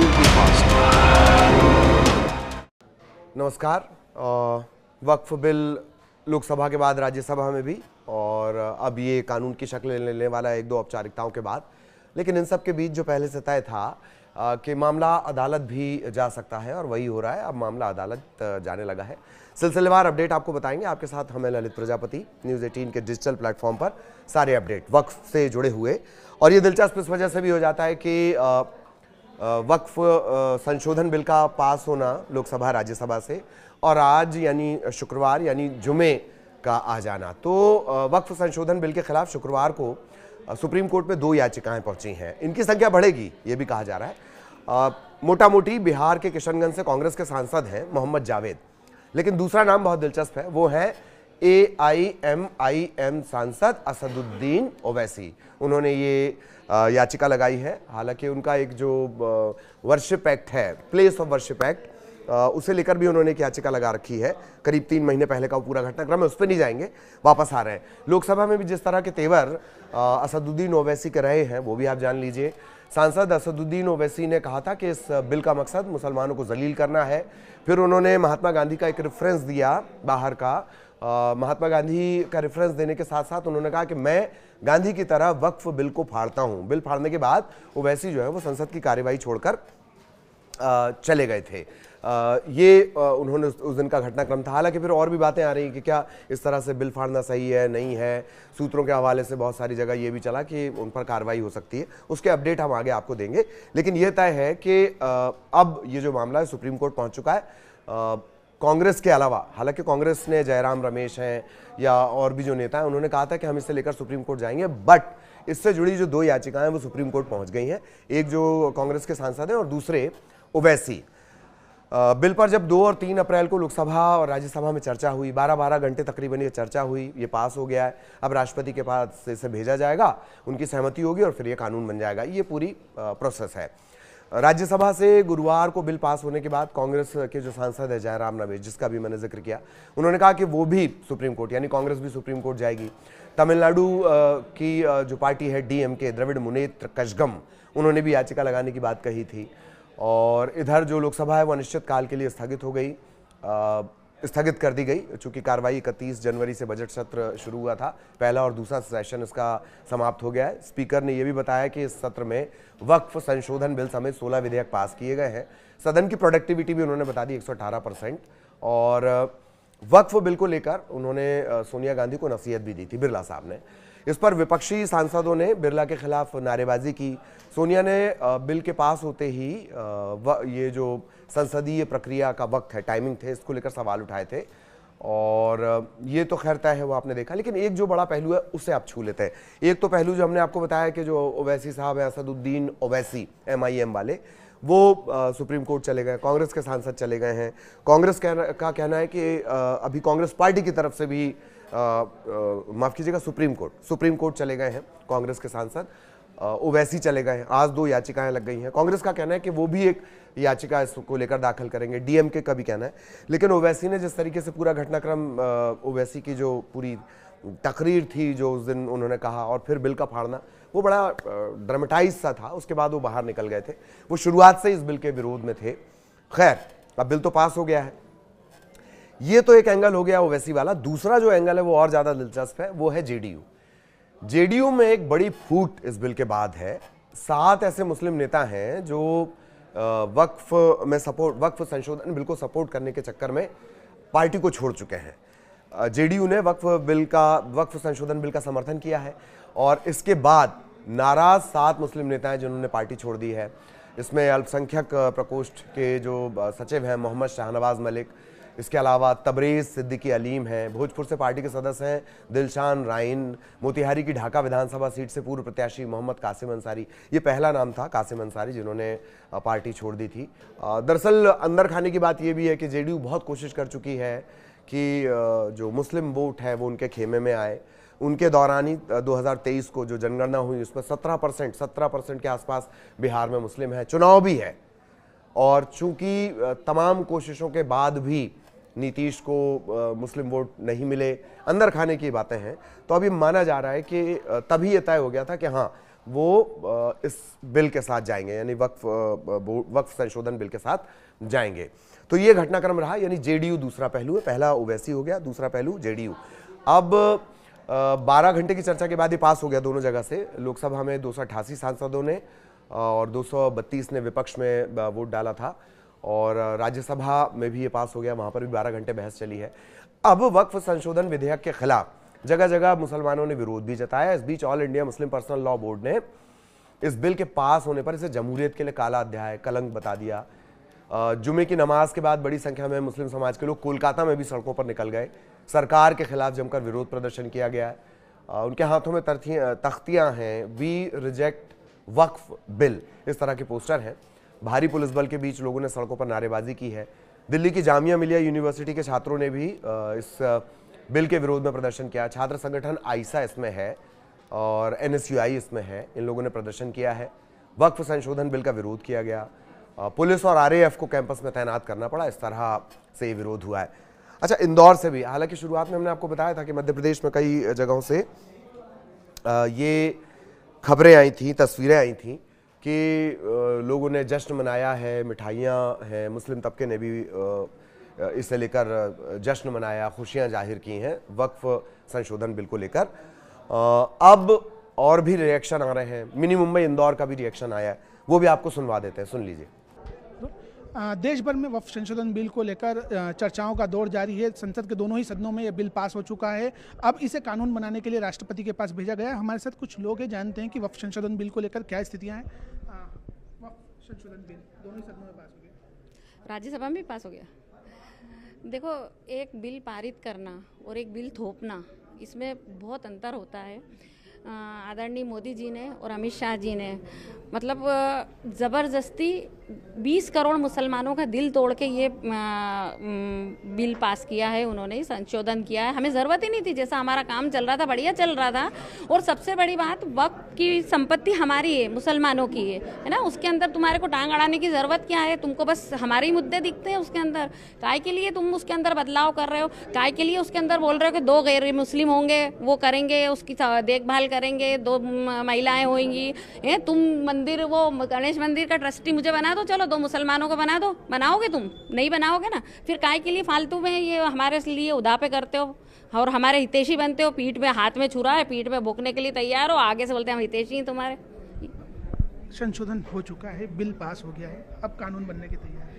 UP fast. नमस्कार। वक्फ bill Lok Sabha के बाद राज्यसभा में भी, और अब ये कानून की शक्ल लेने वाला है एक दो औपचारिकताओं के बाद। लेकिन इन सब के बीच जो पहले से तय था कि मामला अदालत भी जा सकता है, और वही हो रहा है। अब मामला अदालत जाने लगा है। सिलसिलेवार अपडेट आपको बताएंगे। आपके साथ हमें ललित प्रजापति, न्यूज़ 18 के डिजिटल प्लेटफॉर्म पर सारे अपडेट वक्फ से जुड़े हुए। और ये दिलचस्प इस वजह से भी हो जाता है कि वक्फ संशोधन बिल का पास होना लोकसभा राज्यसभा से, और आज यानी शुक्रवार यानी जुमे का आ जाना। तो वक्फ संशोधन बिल के खिलाफ शुक्रवार को सुप्रीम कोर्ट में 2 याचिकाएं पहुंची हैं। इनकी संख्या बढ़ेगी ये भी कहा जा रहा है। मोटा मोटी बिहार के किशनगंज से कांग्रेस के सांसद हैं मोहम्मद जावेद, लेकिन दूसरा नाम बहुत दिलचस्प है, वो है AIMIM सांसद असदुद्दीन ओवैसी। उन्होंने ये याचिका लगाई है। हालांकि उनका एक जो वर्शिप एक्ट है, प्लेस ऑफ वर्शिप एक्ट, उसे लेकर भी उन्होंने एक याचिका लगा रखी है। करीब 3 महीने पहले का वो पूरा घटनाक्रम है, उस पर नहीं जाएंगे, वापस आ रहे हैं। लोकसभा में भी जिस तरह के तेवर असदुद्दीन ओवैसी के रहे हैं वो भी आप जान लीजिए। सांसद असदुद्दीन ओवैसी ने कहा था कि इस बिल का मकसद मुसलमानों को जलील करना है। फिर उन्होंने महात्मा गांधी का एक रेफरेंस दिया बाहर का। महात्मा गांधी का रेफरेंस देने के साथ साथ उन्होंने कहा कि मैं गांधी की तरह वक्फ बिल को फाड़ता हूं। बिल फाड़ने के बाद ओवैसी जो है वो संसद की कार्यवाही छोड़कर चले गए थे। ये उन्होंने उस दिन का घटनाक्रम था। हालांकि फिर और भी बातें आ रही हैं कि क्या इस तरह से बिल फाड़ना सही है, नहीं है। सूत्रों के हवाले से बहुत सारी जगह ये भी चला कि उन पर कार्रवाई हो सकती है। उसके अपडेट हम आगे आपको देंगे। लेकिन यह तय है कि अब ये जो मामला है सुप्रीम कोर्ट पहुंच चुका है। कांग्रेस के अलावा, हालांकि कांग्रेस ने जयराम रमेश हैं या और भी जो नेता हैं, उन्होंने कहा था कि हम इसे लेकर सुप्रीम कोर्ट जाएंगे, बट इससे जुड़ी जो 2 याचिकाएं वो सुप्रीम कोर्ट पहुंच गई हैं। एक जो कांग्रेस के सांसद हैं और दूसरे ओवैसी। बिल पर जब 2 और 3 अप्रैल को लोकसभा और राज्यसभा में चर्चा हुई, 12-12 घंटे तकरीबन ये चर्चा हुई, ये पास हो गया है। अब राष्ट्रपति के पास इसे भेजा जाएगा, उनकी सहमति होगी और फिर ये कानून बन जाएगा। ये पूरी प्रोसेस है। राज्यसभा से गुरुवार को बिल पास होने के बाद कांग्रेस के जो सांसद है जयराम रमेश, जिसका भी मैंने जिक्र किया, उन्होंने कहा कि वो भी सुप्रीम कोर्ट, यानी कांग्रेस भी सुप्रीम कोर्ट जाएगी। तमिलनाडु की जो पार्टी है DMK, द्रविड़ मुनेत्र कजगम, उन्होंने भी याचिका लगाने की बात कही थी। और इधर जो लोकसभा है वो अनिश्चित काल के लिए स्थगित हो गई, स्थगित कर दी गई, चूंकि कार्रवाई 31 जनवरी से बजट सत्र शुरू हुआ था। पहला और दूसरा सेशन इसका समाप्त हो गया है। स्पीकर ने यह भी बताया कि इस सत्र में वक्फ संशोधन बिल समेत 16 विधेयक पास किए गए हैं। सदन की प्रोडक्टिविटी भी उन्होंने बता दी 118%। और वक्फ बिल को लेकर उन्होंने सोनिया गांधी को नसीहत भी दी थी, बिरला साहब ने। इस पर विपक्षी सांसदों ने बिरला के खिलाफ नारेबाजी की। सोनिया ने बिल के पास होते ही ये जो संसदीय प्रक्रिया का वक्त है, टाइमिंग थे, इसको लेकर सवाल उठाए थे। और ये तो खैर तय है, वो आपने देखा। लेकिन एक जो बड़ा पहलू है उससे आप छू लेते हैं। एक तो पहलू जो हमने आपको बताया कि जो ओवैसी साहब है, असदुद्दीन ओवैसी MIM वाले, वो सुप्रीम कोर्ट चले गए। कांग्रेस के सांसद चले गए हैं। कांग्रेस का कहना है कि अभी कांग्रेस पार्टी की तरफ से भी माफ कीजिएगा, सुप्रीम कोर्ट चले गए हैं कांग्रेस के सांसद। ओवैसी चले गए हैं। आज 2 याचिकाएं लग गई हैं। कांग्रेस का कहना है कि वो भी एक याचिका इसको लेकर दाखिल करेंगे। DMK का भी कहना है। लेकिन ओवैसी ने जिस तरीके से पूरा घटनाक्रम, ओवैसी की जो पूरी तकरीर थी जो उस दिन उन्होंने कहा, और फिर बिल का फाड़ना, वो बड़ा ड्रामेटाइज सा था। उसके बाद वो बाहर निकल गए थे। वो शुरुआत से इस बिल के विरोध में थे। खैर, अब बिल तो पास हो गया है। ये तो एक एंगल हो गया ओवैसी वाला। दूसरा जो एंगल है वो और ज्यादा दिलचस्प है, वो है JDU में एक बड़ी फूट इस बिल के बाद है। 7 ऐसे मुस्लिम नेता हैं जो वक्फ संशोधन बिल को सपोर्ट करने के चक्कर में पार्टी को छोड़ चुके हैं। JDU ने वक्फ संशोधन बिल का समर्थन किया है, और इसके बाद नाराज 7 मुस्लिम नेता हैं जिन्होंने पार्टी छोड़ दी है। इसमें अल्पसंख्यक प्रकोष्ठ के जो सचिव हैं मोहम्मद शाहनवाज मलिक, इसके अलावा तबरेज सिद्दीकी अलीम हैं, भोजपुर से पार्टी के सदस्य हैं दिलशान राइन, मोतिहारी की ढाका विधानसभा सीट से पूर्व प्रत्याशी मोहम्मद कासिम अंसारी। ये पहला नाम था, कासिम अंसारी, जिन्होंने पार्टी छोड़ दी थी। दरअसल अंदर खाने की बात यह भी है कि JDU बहुत कोशिश कर चुकी है कि जो मुस्लिम वोट है वो उनके खेमे में आए। उनके दौरान ही 2023 को जो जनगणना हुई उसमें 17% के आसपास बिहार में मुस्लिम है। चुनाव भी है, और चूंकि तमाम कोशिशों के बाद भी नीतीश को मुस्लिम वोट नहीं मिले, अंदर खाने की बातें हैं, तो अभी माना जा रहा है कि तभी ये तय हो गया था कि हाँ, वो इस बिल के साथ जाएंगे, यानी वक्फ संशोधन बिल के साथ जाएंगे। तो ये घटनाक्रम रहा, यानी जेडीयू दूसरा पहलू है, पहला ओवैसी हो गया, दूसरा पहलू जेडीयू। अब 12 घंटे की चर्चा के बाद ये पास हो गया दोनों जगह से। लोकसभा में 288 सांसदों ने और 232 ने विपक्ष में वोट डाला था, और राज्यसभा में भी ये पास हो गया, वहां पर भी 12 घंटे बहस चली है। अब वक्फ संशोधन विधेयक के खिलाफ जगह जगह मुसलमानों ने विरोध भी जताया। इस बीच all India Muslim personal law board ने इस बिल के पास होने पर इसे जमहूरियत के लिए काला अध्याय, कलंक बता दिया। जुमे की नमाज के बाद बड़ी संख्या में मुस्लिम समाज के लोग कोलकाता में भी सड़कों पर निकल गए। सरकार के खिलाफ जमकर विरोध प्रदर्शन किया गया है। उनके हाथों में तख्तियां हैं, वी रिजेक्ट वक्फ बिल, इस तरह के पोस्टर हैं। भारी पुलिस बल के बीच लोगों ने सड़कों पर नारेबाजी की है। दिल्ली की जामिया मिलिया यूनिवर्सिटी के छात्रों ने भी इस बिल के विरोध में प्रदर्शन किया। छात्र संगठन आइसा इसमें है और एनएसयूआई इसमें है, इन लोगों ने प्रदर्शन किया है। वक्फ संशोधन बिल का विरोध किया गया। पुलिस और आरएएफ को कैंपस में तैनात करना पड़ा, इस तरह से ये विरोध हुआ है। अच्छा, इंदौर से भी, हालांकि शुरुआत में हमने आपको बताया था कि मध्य प्रदेश में कई जगहों से ये खबरें आई थी, तस्वीरें आई थी कि लोगों ने जश्न मनाया है, मिठाइयाँ हैं, मुस्लिम तबके ने भी इसे लेकर जश्न मनाया, खुशियाँ जाहिर की हैं वक्फ संशोधन बिल को लेकर। अब और भी रिएक्शन आ रहे हैं। मिनी मुंबई इंदौर का भी रिएक्शन आया है, वो भी आपको सुनवा देते हैं, सुन लीजिए। देश भर में वक्फ संशोधन बिल को लेकर चर्चाओं का दौर जारी है। संसद के दोनों ही सदनों में यह बिल पास हो चुका है। अब इसे कानून बनाने के लिए राष्ट्रपति के पास भेजा गया है। हमारे साथ कुछ लोग हैं, जानते हैं कि वक्फ संशोधन बिल को लेकर क्या स्थितियां हैं। वक्फ संशोधन बिल दोनों ही सदनों में पास हो गया, राज्यसभा में भी पास हो गया। देखो, एक बिल पारित करना और एक बिल थोपना, इसमें बहुत अंतर होता है। आदरणीय मोदी जी ने और अमित शाह जी ने मतलब ज़बरदस्ती 20 करोड़ मुसलमानों का दिल तोड़ के ये बिल पास किया है, उन्होंने संशोधन किया है। हमें ज़रूरत ही नहीं थी, जैसा हमारा काम चल रहा था बढ़िया चल रहा था। और सबसे बड़ी बात, वक्फ की संपत्ति हमारी है, मुसलमानों की है ना। उसके अंदर तुम्हारे को टांग अड़ाने की ज़रूरत क्या है? तुमको बस हमारे ही मुद्दे दिखते हैं उसके अंदर। काय के लिए तुम उसके अंदर बदलाव कर रहे हो? काय के लिए उसके अंदर बोल रहे हो कि 2 गैर मुस्लिम होंगे, वो करेंगे, उसकी देखभाल करेंगे, 2 महिलाएं होंगी। तुम मंदिर, वो गणेश मंदिर का ट्रस्टी मुझे बना दो, चलो 2 मुसलमानों को बना दो। बनाओगे? तुम नहीं बनाओगे ना। फिर काय के लिए फालतू में ये हमारे लिए उदापे करते हो और हमारे हितैषी बनते हो? पीठ में हाथ में छुरा है, पीठ में भोंकने के लिए तैयार हो, आगे से बोलते हैं हम हितैषी हैं तुम्हारे। संशोधन हो चुका है, बिल पास हो गया है, अब कानून बनने की तैयारी।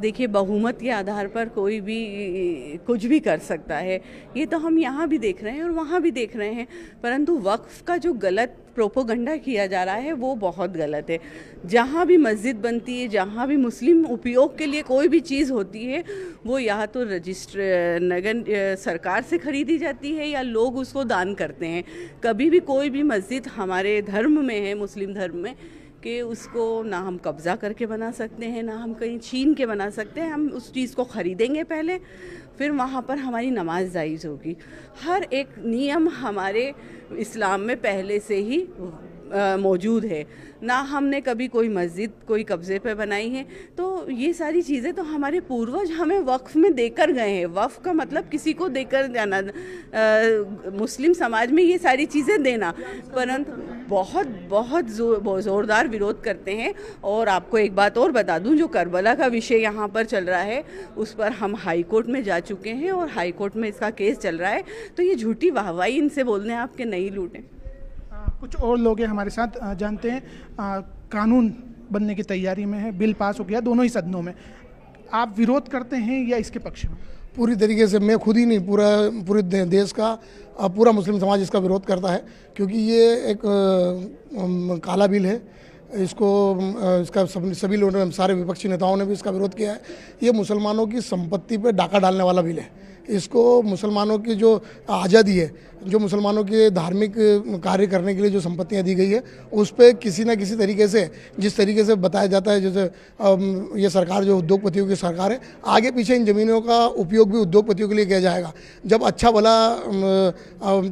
देखिए, बहुमत के आधार पर कोई भी कुछ भी कर सकता है, ये तो हम यहाँ भी देख रहे हैं और वहाँ भी देख रहे हैं। परंतु वक्फ का जो गलत प्रोपोगंडा किया जा रहा है वो बहुत गलत है। जहाँ भी मस्जिद बनती है, जहाँ भी मुस्लिम उपयोग के लिए कोई भी चीज़ होती है, वो या तो नगर सरकार से खरीदी जाती है या लोग उसको दान करते हैं। कभी भी कोई भी मस्जिद हमारे धर्म में है, मुस्लिम धर्म में, कि उसको ना हम कब्ज़ा करके बना सकते हैं, ना हम कहीं छीन के बना सकते हैं। हम उस चीज़ को ख़रीदेंगे पहले, फिर वहाँ पर हमारी नमाज जायज़ होगी। हर एक नियम हमारे इस्लाम में पहले से ही मौजूद है। ना हमने कभी कोई मस्जिद कोई कब्ज़े पे बनाई है। तो ये सारी चीज़ें तो हमारे पूर्वज हमें वक्फ में देकर गए हैं। वक्फ का मतलब किसी को देकर जाना, मुस्लिम समाज में ये सारी चीज़ें देना। परंतु बहुत बहुत ज़ोरदार विरोध करते हैं। और आपको एक बात और बता दूं, जो करबला का विषय यहाँ पर चल रहा है, उस पर हम हाई कोर्ट में जा चुके हैं और हाई कोर्ट में इसका केस चल रहा है। तो ये झूठी वाहवाही इनसे बोलने हैं आपके नहीं लूटें। कुछ और लोग हैं हमारे साथ, जानते हैं कानून बनने की तैयारी में है, बिल पास हो गया दोनों ही सदनों में। आप विरोध करते हैं या इसके पक्ष में? पूरी तरीके से, मैं खुद ही नहीं, पूरे देश का पूरा मुस्लिम समाज इसका विरोध करता है, क्योंकि ये एक काला बिल है। इसका सभी लोगों ने, सारे विपक्षी नेताओं ने भी इसका विरोध किया है। ये मुसलमानों की संपत्ति पे डाका डालने वाला बिल है। इसको मुसलमानों की जो आज़ादी है, जो मुसलमानों के धार्मिक कार्य करने के लिए जो संपत्तियां दी गई है, उस पर किसी न किसी तरीके से, जिस तरीके से बताया जाता है, जैसे ये सरकार जो उद्योगपतियों की सरकार है, आगे पीछे इन ज़मीनों का उपयोग भी उद्योगपतियों के लिए किया जाएगा। जब अच्छा भला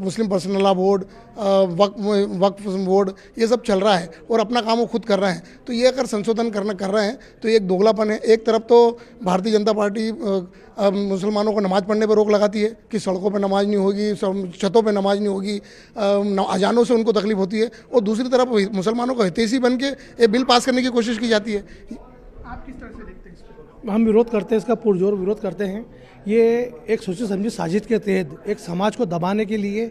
मुस्लिम पर्सनल लॉ बोर्ड, वक्फ बोर्ड, ये सब चल रहा है और अपना काम वो खुद कर रहे हैं, तो ये अगर संशोधन कर रहे हैं तो ये एक दोगलापन है। एक तरफ तो भारतीय जनता पार्टी मुसलमानों को नमाज़ पढ़ने पर रोक लगाती है कि सड़कों पर नमाज नहीं होगी, छतों वक्तों पे नमाज नहीं होगी, अजानों से उनको तकलीफ होती है, और दूसरी तरफ मुसलमानों को हितैषी बन के ये बिल पास करने की कोशिश की जाती है। आप किस तरह से देखते हैं इसको? हम विरोध करते हैं, इसका पुरजोर विरोध करते हैं। ये एक सोची समझी साजिश के तहत एक समाज को दबाने के लिए,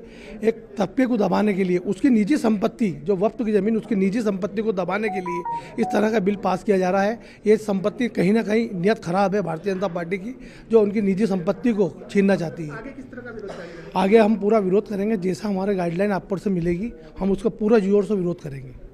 एक तबके को दबाने के लिए, उसकी निजी संपत्ति जो वक्फ की ज़मीन, उसकी निजी संपत्ति को दबाने के लिए इस तरह का बिल पास किया जा रहा है। ये संपत्ति कहीं ना कहीं नियत खराब है भारतीय जनता पार्टी की, जो उनकी निजी संपत्ति को छीनना चाहती है। आगे किस तरह का विरोध जारी रहेगा? आगे हम पूरा विरोध करेंगे, जैसा हमारे गाइडलाइन आप पर से मिलेगी हम उसका पूरा जोर से विरोध करेंगे।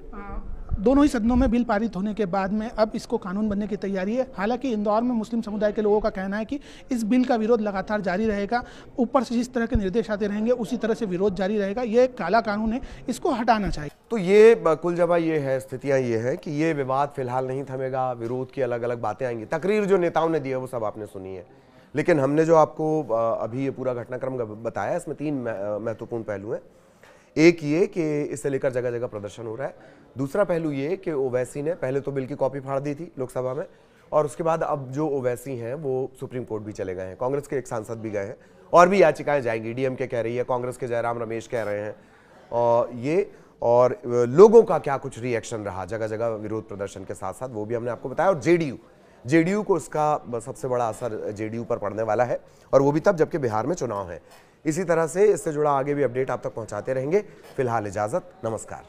दोनों ही सदनों में बिल पारित होने के बाद में अब इसको कानून बनने की तैयारी है। हालांकि इंदौर में मुस्लिम समुदाय के लोगों का कहना है कि इस बिल का विरोध लगातार जारी रहेगा, ऊपर से जिस तरह के निर्देश आते रहेंगे उसी तरह से विरोध जारी रहेगा। ये एक काला कानून है, इसको हटाना चाहिए। तो ये कुल जगह ये है, स्थितियां ये है कि ये विवाद फिलहाल नहीं थमेगा, विरोध की अलग अलग बातें आएंगी। तकरीर जो नेताओं ने दी है वो सब आपने सुनी है, लेकिन हमने जो आपको अभी ये पूरा घटनाक्रम बताया, इसमें 3 महत्वपूर्ण पहलू हैं। एक ये कि इससे लेकर जगह जगह प्रदर्शन हो रहा है। दूसरा पहलू ये कि ओवैसी ने पहले तो बिल की कॉपी फाड़ दी थी लोकसभा में, और उसके बाद अब जो ओवैसी हैं वो सुप्रीम कोर्ट भी चले गए हैं, कांग्रेस के एक सांसद भी गए हैं, और भी याचिकाएं जाएंगी। डीएमके कह रही है, कांग्रेस के जयराम रमेश कह रहे हैं, और लोगों का क्या कुछ रिएक्शन रहा जगह जगह विरोध प्रदर्शन के साथ साथ, वो भी हमने आपको बताया। और जेडीयू को इसका सबसे बड़ा असर जेडीयू पर पड़ने वाला है, और वो भी तब जबकि बिहार में चुनाव है। इसी तरह से इससे जुड़ा आगे भी अपडेट आप तक पहुंचाते रहेंगे। फिलहाल इजाजत, नमस्कार।